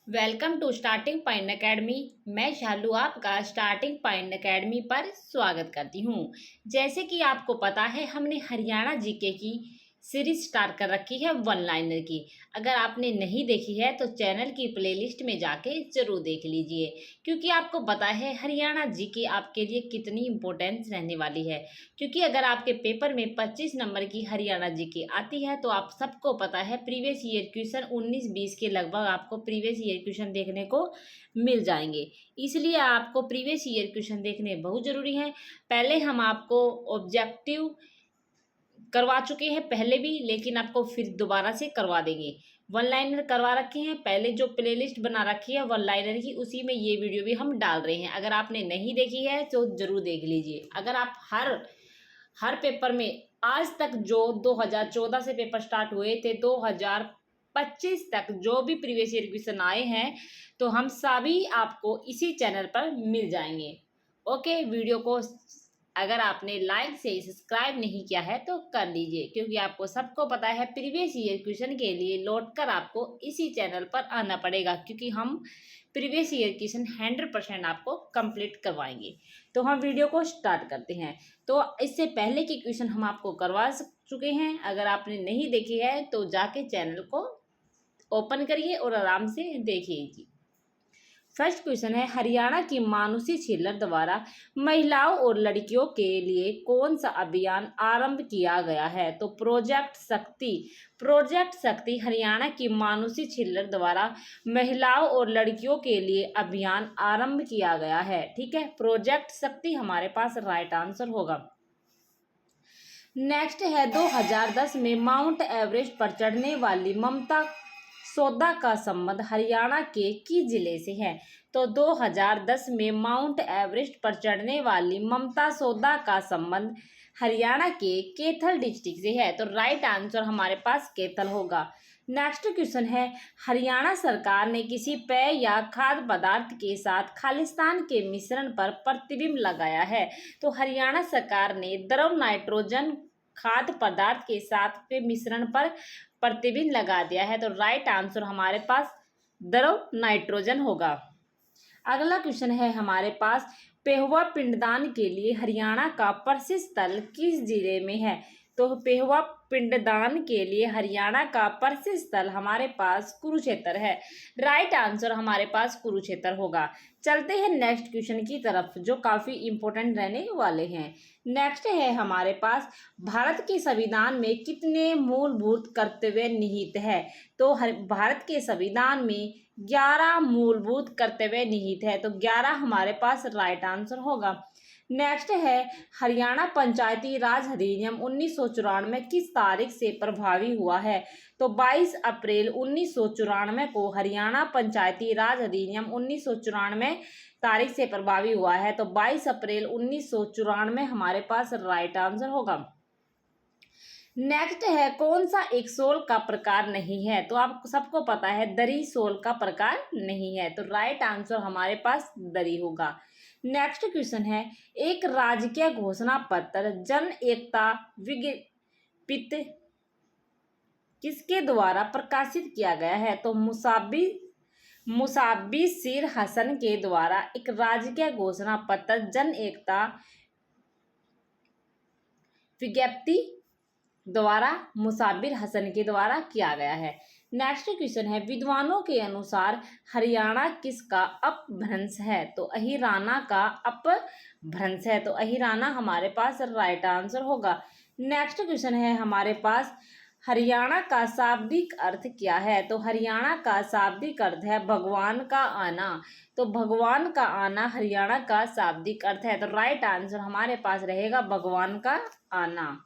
Welcome to starting point academy. मैं शालू आपका starting point academy पर स्वागत करती हूँ। जैसे कि आपको पता है, हमने हरियाणा जीके की सीरीज स्टार्ट कर रखी है वन लाइनर की। अगर आपने नहीं देखी है तो चैनल की प्लेलिस्ट में जाके जरूर देख लीजिए, क्योंकि आपको पता है हरियाणा जीके आपके लिए कितनी इम्पोर्टेंस रहने वाली है। क्योंकि अगर आपके पेपर में 25 नंबर की हरियाणा जीके आती है तो आप सबको पता है प्रीवियस ईयर क्वेश्चन 19-20 के लगभग आपको प्रीवियस ईयर क्वेश्चन देखने को मिल जाएंगे। इसलिए आपको प्रीवियस ईयर क्वेश्चन देखने बहुत ज़रूरी है। पहले हम आपको ऑब्जेक्टिव करवा चुके हैं पहले भी, लेकिन आपको फिर दोबारा से करवा देंगे। वन लाइनर करवा रखे हैं, पहले जो प्लेलिस्ट बना रखी है वन लाइनर की उसी में ये वीडियो भी हम डाल रहे हैं। अगर आपने नहीं देखी है तो ज़रूर देख लीजिए। अगर आप हर पेपर में आज तक जो 2014 से पेपर स्टार्ट हुए थे 2025 तक जो भी प्रीवियस ईयर क्वेश्चन आए हैं तो हम सभी आपको इसी चैनल पर मिल जाएंगे। ओके, वीडियो को अगर आपने लाइक से सब्सक्राइब नहीं किया है तो कर लीजिए, क्योंकि आपको सबको पता है प्रीवियस ईयर क्वेश्चन के लिए लौट कर आपको इसी चैनल पर आना पड़ेगा, क्योंकि हम प्रीवियस ईयर क्वेश्चन 100% आपको कंप्लीट करवाएंगे। तो हम वीडियो को स्टार्ट करते हैं। तो इससे पहले के क्वेश्चन हम आपको करवा चुके हैं। अगर आपने नहीं देखी है तो जाके चैनल को ओपन करिए और आराम से देखिए। फर्स्ट क्वेश्चन है, हरियाणा की मानुषी छिल्लर द्वारा महिलाओं और लड़कियों के लिए कौन सा अभियान आरंभ किया गया है? तो प्रोजेक्ट शक्ति हरियाणा की मानुषी छिल्लर द्वारा महिलाओं और लड़कियों के लिए अभियान आरंभ किया गया है। ठीक है, प्रोजेक्ट शक्ति हमारे पास राइट आंसर होगा। नेक्स्ट है, 2010 में माउंट एवरेस्ट पर चढ़ने वाली ममता सोदा का संबंध हरियाणा के किस जिले से है? तो 2010 में माउंट एवरेस्ट पर चढ़ने वाली ममता सोदा का संबंध हरियाणा के कैथल डिस्ट्रिक्ट से है। तो राइट आंसर हमारे पास कैथल होगा। नेक्स्ट क्वेश्चन है, हरियाणा सरकार ने किसी पेय या खाद्य पदार्थ के साथ खालिस्तान के मिश्रण पर प्रतिबिंब लगाया है? तो हरियाणा सरकार ने द्रव नाइट्रोजन खाद्य पदार्थ के साथ के मिश्रण पर प्रतिबिंब लगा दिया है। तो राइट आंसर हमारे पास द्रव नाइट्रोजन होगा। अगला क्वेश्चन है हमारे पास, पेहुआ पिंडदान के लिए हरियाणा का प्रसिद्ध स्थल किस जिले में है? तो पेहुआ पिंडदान के लिए हरियाणा का प्रसिद्ध स्थल हमारे पास कुरुक्षेत्र है। राइट आंसर हमारे पास कुरुक्षेत्र होगा। चलते हैं नेक्स्ट क्वेश्चन की तरफ, जो काफ़ी इंपॉर्टेंट रहने वाले हैं। नेक्स्ट है हमारे पास, भारत के संविधान में कितने मूलभूत कर्तव्य निहित है? तो भारत के संविधान में 11 मूलभूत कर्तव्य निहित है। तो 11 हमारे पास राइट आंसर होगा। नेक्स्ट है, हरियाणा पंचायती राज अधिनियम 1994 किस तारीख से प्रभावी हुआ है? तो 22 अप्रैल 1994 को हरियाणा पंचायती राज अधिनियम 1994 तारीख से प्रभावी हुआ है। तो 22 अप्रैल 1994 हमारे पास राइट आंसर होगा। नेक्स्ट है, कौन सा एक सोल का प्रकार नहीं है? तो आपको सबको पता है दरी सोल का प्रकार नहीं है। तो राइट आंसर हमारे पास दरी होगा। नेक्स्ट क्वेश्चन है, एक राजकीय घोषणा पत्र जन एकता विज्ञपित किसके द्वारा प्रकाशित किया गया है? तो मुसाबिर हसन के द्वारा एक राजकीय घोषणा पत्र जन एकता विज्ञप्ति द्वारा मुसाबिर हसन के द्वारा किया गया है। नेक्स्ट क्वेश्चन है, विद्वानों के अनुसार हरियाणा किसका अपभ्रंश है? तो अहिराना का अपभ्रंश है। तो अहिराना हमारे पास राइट आंसर होगा। नेक्स्ट क्वेश्चन है हमारे पास, हरियाणा का शाब्दिक अर्थ क्या है? तो हरियाणा का शाब्दिक अर्थ है भगवान का आना। तो भगवान का आना हरियाणा का शाब्दिक अर्थ है। तो राइट आंसर हमारे पास रहेगा भगवान का आना।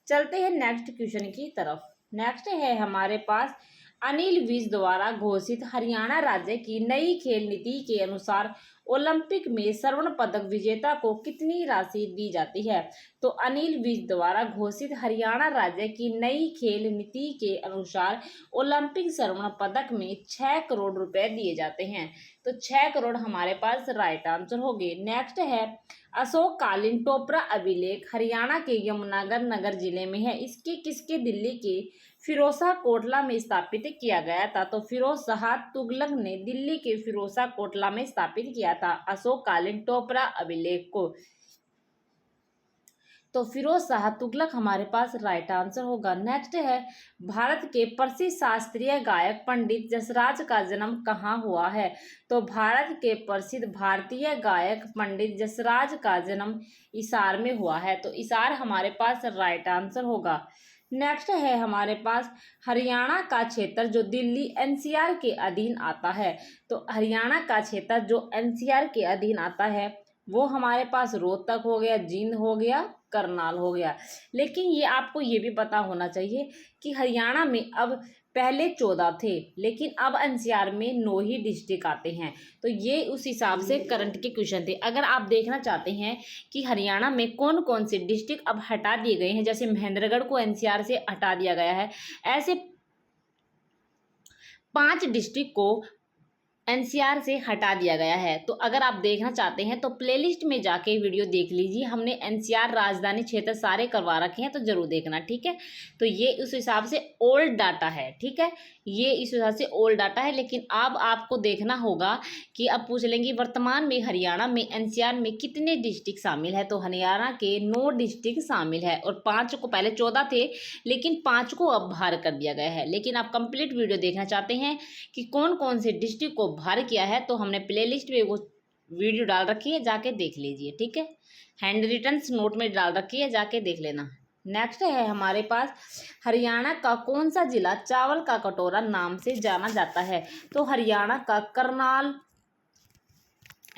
चलते हैं नेक्स्ट क्वेश्चन की तरफ। नेक्स्ट है हमारे पास, अनिल विज द्वारा घोषित हरियाणा राज्य की नई खेल नीति के अनुसार ओलंपिक में स्वर्ण पदक विजेता को कितनी राशि दी जाती है? तो अनिल विज द्वारा घोषित हरियाणा राज्य की नई खेल नीति के अनुसार ओलंपिक स्वर्ण पदक में 6 करोड़ रुपए दिए जाते हैं। तो 6 करोड़ हमारे पास राइट आंसर हो गए। नेक्स्ट है अशोक कालीन टोपरा अभिलेख हरियाणा के यमुनानगर नगर जिले में है। इसके किसके दिल्ली के फिरोजा कोटला में स्थापित किया गया था? तो फिरोज शाह तुगलक ने दिल्ली के फिरोजा कोटला में स्थापित किया था अशोक कालीन टोपरा अभिलेख को। तो फिरोज शाह तुगलक हमारे पास राइट आंसर होगा। नेक्स्ट है भारत के प्रसिद्ध शास्त्रीय गायक पंडित जसराज का जन्म कहाँ हुआ है? तो भारत के प्रसिद्ध भारतीय गायक पंडित जसराज का जन्म इसार में हुआ है। तो इसार हमारे पास राइट आंसर होगा। नेक्स्ट है हमारे पास हरियाणा का क्षेत्र जो दिल्ली एनसीआर के अधीन आता है। तो हरियाणा का क्षेत्र जो एनसीआर के अधीन आता है वो हमारे पास रोहतक हो गया, जींद हो गया, करनाल हो गया। लेकिन ये आपको ये भी पता होना चाहिए कि हरियाणा में अब पहले 14 थे लेकिन अब एनसीआर में 9 ही डिस्ट्रिक्ट आते हैं। तो ये उस हिसाब से करंट के क्वेश्चन थे। अगर आप देखना चाहते हैं कि हरियाणा में कौन कौन से डिस्ट्रिक्ट अब हटा दिए गए हैं, जैसे महेंद्रगढ़ को एनसीआर से हटा दिया गया है, ऐसे 5 डिस्ट्रिक्ट को एनसीआर से हटा दिया गया है। तो अगर आप देखना चाहते हैं तो प्लेलिस्ट में जाके वीडियो देख लीजिए। हमने एनसीआर राजधानी क्षेत्र सारे करवा रखे हैं, तो जरूर देखना, ठीक है। तो ये उस हिसाब से ओल्ड डाटा है, ठीक है, ये इस हिसाब से ओल्ड डाटा है। लेकिन अब आपको देखना होगा कि अब पूछ लेंगे वर्तमान में हरियाणा में एनसीआर में कितने डिस्ट्रिक्ट शामिल है। तो हरियाणा के 9 डिस्ट्रिक्ट शामिल है और 5 को, पहले 14 थे लेकिन 5 को अब बाहर कर दिया गया है। लेकिन आप कंप्लीट वीडियो देखना चाहते हैं कि कौन कौन से डिस्ट्रिक्ट को बाहर किया है तो हमने प्लेलिस्ट में वो वीडियो डाल रखी है, जाके देख लीजिए, ठीक है। हैंड रिटन्स नोट में डाल रखी है, जाके देख लेना। नेक्स्ट है हमारे पास हरियाणा का कौन सा जिला चावल का कटोरा नाम से जाना जाता है? तो हरियाणा का करनाल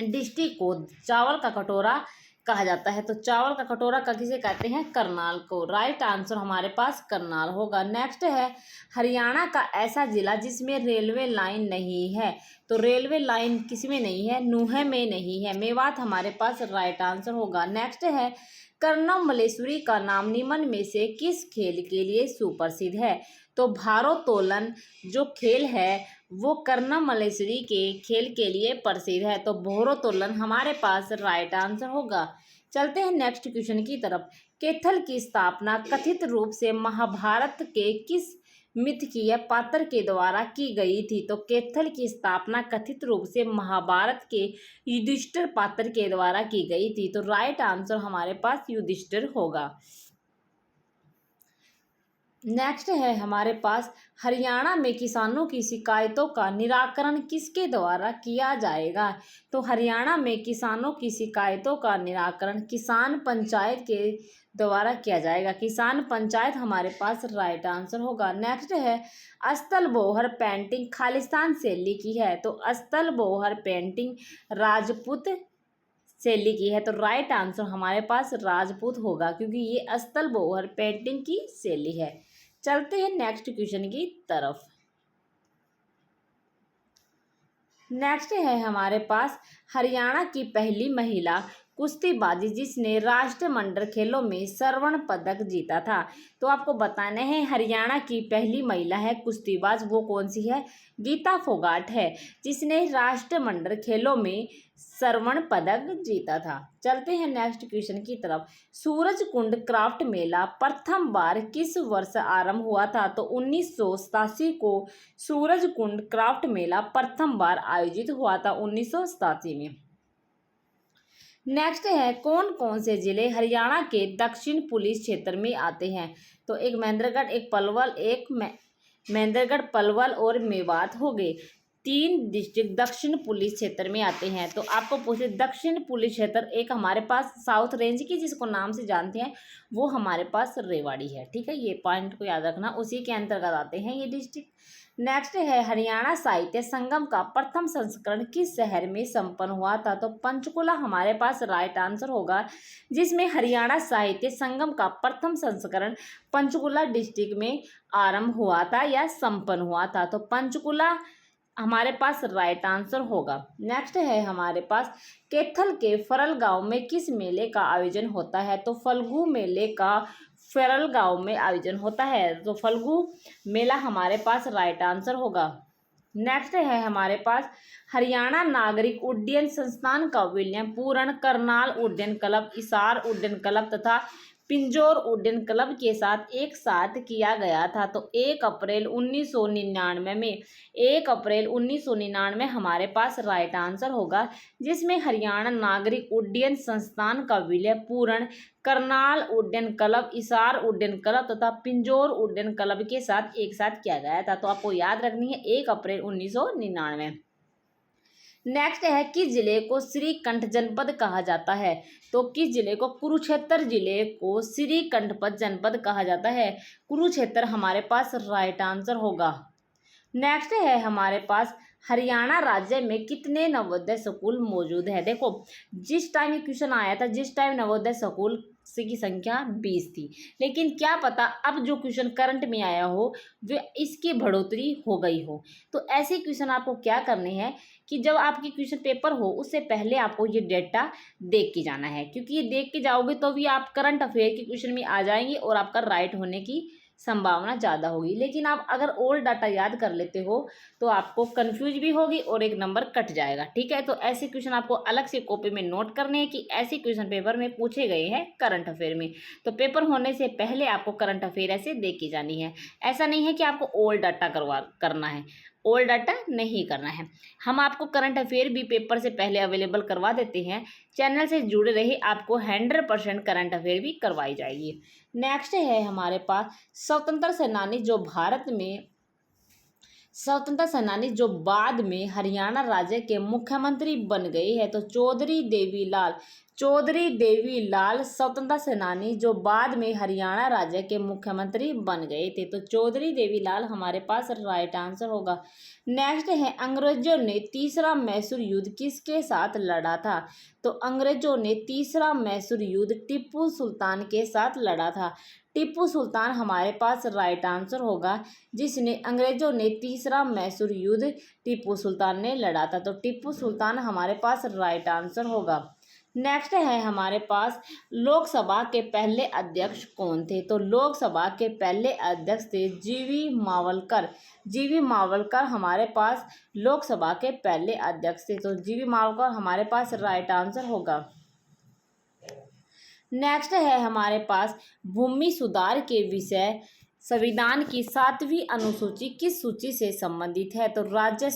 डिस्ट्रिक्ट को चावल का कटोरा कहा जाता है। तो चावल का कटोरा का किसे कहते हैं? करनाल को। राइट आंसर हमारे पास करनाल होगा। नेक्स्ट है हरियाणा का ऐसा जिला जिसमें रेलवे लाइन नहीं है। तो रेलवे लाइन किसमें नहीं है? नूंह में नहीं है। मेवात हमारे पास राइट आंसर होगा। नेक्स्ट है कर्णम मल्लेश्वरी का नाम निम्न में से किस खेल के लिए सुप्रसिद्ध है? तो भारोत्तोलन जो खेल है वो कर्णम मल्लेश्वरी के खेल के लिए प्रसिद्ध है। तो भारोत्तोलन हमारे पास राइट आंसर होगा। चलते हैं नेक्स्ट क्वेश्चन की तरफ। कैथल की स्थापना कथित रूप से महाभारत के किस मिथकीय पात्र के द्वारा की गई थी? तो कैथल की स्थापना कथित रूप से महाभारत के युधिष्ठिर पात्र के द्वारा की गई थी। तो राइट आंसर हमारे पास युधिष्ठिर होगा। नेक्स्ट है हमारे पास हरियाणा में किसानों की शिकायतों का निराकरण किसके द्वारा किया जाएगा? तो हरियाणा में किसानों की शिकायतों का निराकरण किसान पंचायत के द्वारा किया जाएगा। किसान पंचायत हमारे पास राइट आंसर होगा। नेक्स्ट है अस्तल बोहर पेंटिंग खालिस्तान शैली की है। तो अस्तल बोहर पेंटिंग राजपूत शैली की है। तो राइट आंसर हमारे पास राजपूत होगा क्योंकि ये अस्तल बोहर पेंटिंग की शैली है। चलते हैं नेक्स्ट क्वेश्चन की तरफ। नेक्स्ट है हमारे पास हरियाणा की पहली महिला कुश्तीबाजी जिसने राष्ट्रमंडल खेलों में स्वर्ण पदक जीता था। तो आपको बताना है हरियाणा की पहली महिला है कुश्तीबाज, वो कौन सी है? गीता फोगाट है जिसने राष्ट्रमंडल खेलों में स्वर्ण पदक जीता था। चलते हैं नेक्स्ट क्वेश्चन की तरफ। सूरज कुंड क्राफ्ट मेला प्रथम बार किस वर्ष आरंभ हुआ था? तो 1987 को सूरज कुंड क्राफ्ट मेला प्रथम बार आयोजित हुआ था, 1987 में। नेक्स्ट है कौन कौन से जिले हरियाणा के दक्षिण पुलिस क्षेत्र में आते हैं? तो एक महेंद्रगढ़, एक पलवल, एक महेंद्रगढ़, पलवल और मेवात हो गए। 3 डिस्ट्रिक्ट दक्षिण पुलिस क्षेत्र में आते हैं। तो आपको पूछे दक्षिण पुलिस क्षेत्र, एक हमारे पास साउथ रेंज की जिसको नाम से जानते हैं वो हमारे पास रेवाड़ी है, ठीक है, ये पॉइंट को याद रखना, उसी के अंतर्गत आते हैं ये डिस्ट्रिक्ट। नेक्स्ट है हरियाणा साहित्य संगम का प्रथम संस्करण किस शहर में संपन्न हुआ था? तो पंचकुला हमारे पास राइट आंसर होगा, जिसमें हरियाणा साहित्य संगम का प्रथम संस्करण पंचकुला डिस्ट्रिक्ट में आरंभ हुआ था या संपन्न हुआ था। तो पंचकुला हमारे पास राइट आंसर होगा। नेक्स्ट है हमारे पास कैथल के फरल गांव में किस मेले का आयोजन होता है? तो फल्गु मेले का फरल गांव में आयोजन होता है, तो फल्गु मेला हमारे पास राइट आंसर होगा। नेक्स्ट है हमारे पास हरियाणा नागरिक उड्डयन संस्थान का विलय पूर्ण करनाल उड्डयन क्लब, इसार उड्डयन क्लब तथा पिंजौर उड्डयन क्लब के साथ एक साथ किया गया था। तो 1 अप्रैल 1999 में 1 अप्रैल 1999 हमारे पास राइट आंसर होगा, जिसमें हरियाणा नागरिक उड्डयन संस्थान का विलय पूर्ण करनाल उड्डयन क्लब, इसार उड्डयन क्लब तथा पिंजौर उड्डयन क्लब के साथ एक साथ किया गया था। तो आपको याद रखनी है 1 अप्रैल 1999। नेक्स्ट है किस जिले को श्रीकंठ जनपद कहा जाता है? तो किस जिले को? कुरुक्षेत्र जिले को श्रीकंठपद जनपद कहा जाता है। कुरुक्षेत्र हमारे पास राइट आंसर होगा। नेक्स्ट है हमारे पास हरियाणा राज्य में कितने नवोदय स्कूल मौजूद है? देखो, जिस टाइम ये क्वेश्चन आया था, जिस टाइम नवोदय स्कूल की संख्या 20 थी, लेकिन क्या पता अब जो क्वेश्चन करंट में आया हो वो इसकी बढ़ोतरी हो गई हो। तो ऐसे क्वेश्चन आपको क्या करने हैं कि जब आपकी क्वेश्चन पेपर हो उससे पहले आपको ये डेटा देख के जाना है, क्योंकि ये देख के जाओगे तो भी आप करंट अफेयर के क्वेश्चन में आ जाएंगे और आपका राइट होने की संभावना ज़्यादा होगी। लेकिन आप अगर ओल्ड डाटा याद कर लेते हो तो आपको कंफ्यूज भी होगी और एक नंबर कट जाएगा। ठीक है, तो ऐसे क्वेश्चन आपको अलग से कॉपी में नोट करने हैं कि ऐसे क्वेश्चन पेपर में पूछे गए हैं करंट अफेयर में। तो पेपर होने से पहले आपको करंट अफेयर ऐसे देख के जानी है। ऐसा नहीं है कि आपको ओल्ड डाटा करना है, ओल्ड डाटा नहीं करना है। हम आपको करंट अफेयर भी पेपर से पहले अवेलेबल करवा देते हैं। चैनल से जुड़े रहे, आपको 100% करंट अफेयर भी करवाई जाएगी। नेक्स्ट है हमारे पास स्वतंत्रता सेनानी जो बाद में हरियाणा राज्य के मुख्यमंत्री बन गए हैं। तो चौधरी देवीलाल स्वतंत्रता सेनानी जो बाद में हरियाणा राज्य के मुख्यमंत्री बन गए थे। तो चौधरी देवीलाल हमारे पास राइट आंसर होगा। नेक्स्ट है अंग्रेजों ने तीसरा मैसूर युद्ध किसके साथ लड़ा था? तो अंग्रेजों ने तीसरा मैसूर युद्ध टीपू सुल्तान के साथ लड़ा था। टीपू सुल्तान हमारे पास राइट आंसर होगा, जिसने अंग्रेजों ने तीसरा मैसूर युद्ध टीपू सुल्तान ने लड़ा था। तो टीपू सुल्तान हमारे पास राइट आंसर होगा। नेक्स्ट है हमारे पास लोकसभा के पहले अध्यक्ष कौन थे? तो लोकसभा के पहले अध्यक्ष थे जीवी मावलकर हमारे पास लोकसभा के पहले अध्यक्ष थे। तो जीवी मावलकर हमारे पास राइट आंसर होगा। नेक्स्ट है हमारे पास भूमि सुधार के विषय संविधान की 7वीं अनुसूची किस सूची से संबंधित है? तो राज्य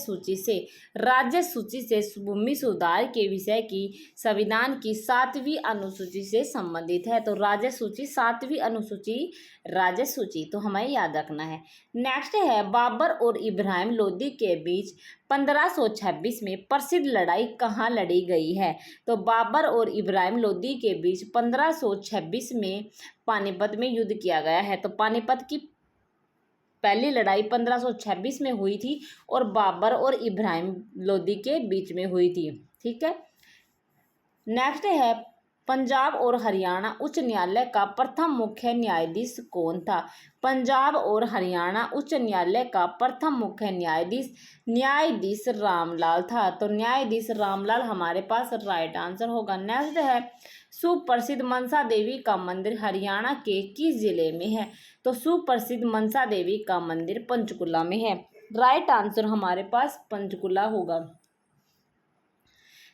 सूची से भूमि सुधार के विषय की संविधान की 7वीं अनुसूची से संबंधित है। तो राज्य सूची 7वीं अनुसूची राज्य सूची, तो हमें याद रखना है। नेक्स्ट है बाबर और इब्राहिम लोदी के बीच 1526 में प्रसिद्ध लड़ाई कहाँ लड़ी गई है? तो बाबर और इब्राहिम लोदी के बीच 1526 में पानीपत में युद्ध किया गया है। तो पानीपत की पहली लड़ाई 1526 में हुई थी और बाबर और इब्राहिम लोदी के बीच में हुई थी। ठीक है, नेक्स्ट है पंजाब और हरियाणा उच्च न्यायालय का प्रथम मुख्य न्यायाधीश कौन था? पंजाब और हरियाणा उच्च न्यायालय का प्रथम मुख्य न्यायाधीश रामलाल था। तो न्यायाधीश रामलाल हमारे पास राइट आंसर होगा। नेक्स्ट है सुप्रसिद्ध मनसा देवी का मंदिर हरियाणा के किस जिले में है? तो सुप्रसिद्ध मनसा देवी का मंदिर पंचकुला में है। राइट आंसर हमारे पास पंचकुला होगा।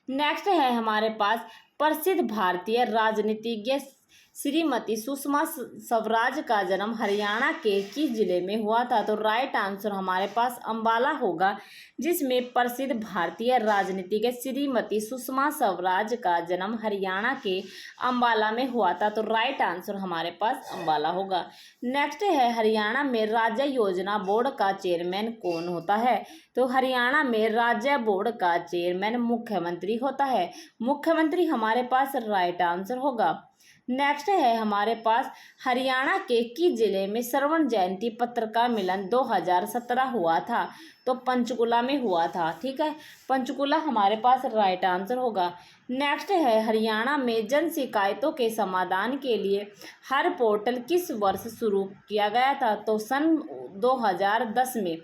नेक्स्ट है हमारे पास प्रसिद्ध भारतीय राजनीतिज्ञ श्रीमती सुषमा स्वराज का जन्म हरियाणा के किस जिले में हुआ था? तो राइट आंसर हमारे पास अंबाला होगा, जिसमें प्रसिद्ध भारतीय राजनीतिज्ञ श्रीमती सुषमा स्वराज का जन्म हरियाणा के अंबाला में हुआ था। तो राइट आंसर हमारे पास अंबाला होगा। नेक्स्ट है हरियाणा में राज्य योजना बोर्ड का चेयरमैन कौन होता है? तो हरियाणा में राज्य बोर्ड का चेयरमैन मुख्यमंत्री होता है। मुख्यमंत्री हमारे पास राइट आंसर होगा। नेक्स्ट है हमारे पास हरियाणा के किस जिले में स्वर्ण जयंती पत्रकार मिलन 2017 हुआ था? तो पंचकुला में हुआ था। ठीक है, पंचकुला हमारे पास राइट आंसर होगा। नेक्स्ट है हरियाणा में जन शिकायतों के समाधान के लिए हर पोर्टल किस वर्ष शुरू किया गया था? तो सन 2010 में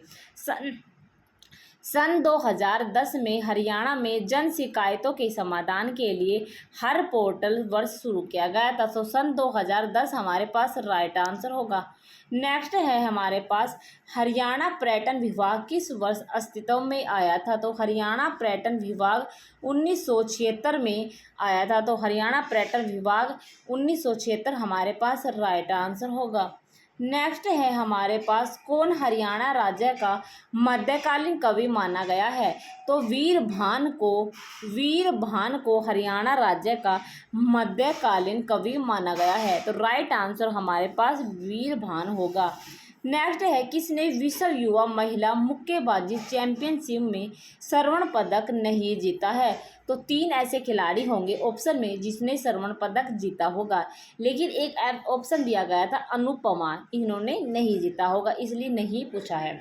सन 2010 में हरियाणा में जन शिकायतों के समाधान के लिए हर पोर्टल वर्ष शुरू किया गया था। तो सन 2010 हमारे पास राइट आंसर होगा। नेक्स्ट है हमारे पास हरियाणा पर्यटन विभाग किस वर्ष अस्तित्व में आया था। तो हरियाणा पर्यटन विभाग 1976 में आया था। तो हरियाणा पर्यटन विभाग 1976 हमारे पास राइट आंसर होगा। नेक्स्ट है हमारे पास कौन हरियाणा राज्य का मध्यकालीन कवि माना गया है। तो वीर भान को हरियाणा राज्य का मध्यकालीन कवि माना गया है। तो राइट आंसर हमारे पास वीर भान होगा। नेक्स्ट है किसने विश्व युवा महिला मुक्केबाजी चैंपियनशिप में स्वर्ण पदक नहीं जीता है। तो 3 ऐसे खिलाड़ी होंगे ऑप्शन में जिसने स्वर्ण पदक जीता होगा, लेकिन एक ऑप्शन दिया गया था अनुपमा, इन्होंने नहीं जीता होगा, इसलिए नहीं पूछा है।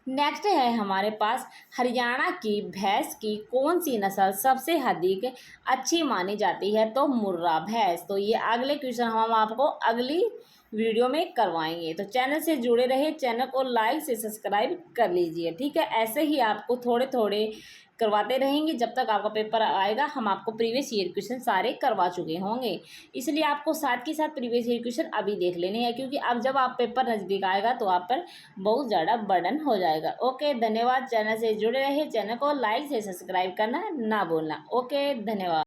नेक्स्ट है हमारे पास हरियाणा की भैंस की कौन सी नस्ल सबसे अधिक अच्छी मानी जाती है। तो मुर्रा भैंस। तो ये अगले क्वेश्चन हम आपको अगली वीडियो में करवाएंगे। तो चैनल से जुड़े रहिए, चैनल को लाइक से सब्सक्राइब कर लीजिए, ठीक है। ऐसे ही आपको थोड़े थोड़े करवाते रहेंगे जब तक आपका पेपर आएगा। हम आपको प्रीवियस ईयर क्वेश्चन सारे करवा चुके होंगे, इसलिए आपको साथ के साथ प्रीवियस ईयर क्वेश्चन अभी देख लेने हैं, क्योंकि अब जब आप पेपर नज़दीक आएगा तो आप पर बहुत ज़्यादा बर्डन हो जाएगा। ओके, धन्यवाद। चैनल से जुड़े रहिए, चैनल को लाइक से सब्सक्राइब करना ना भूलना। ओके, धन्यवाद।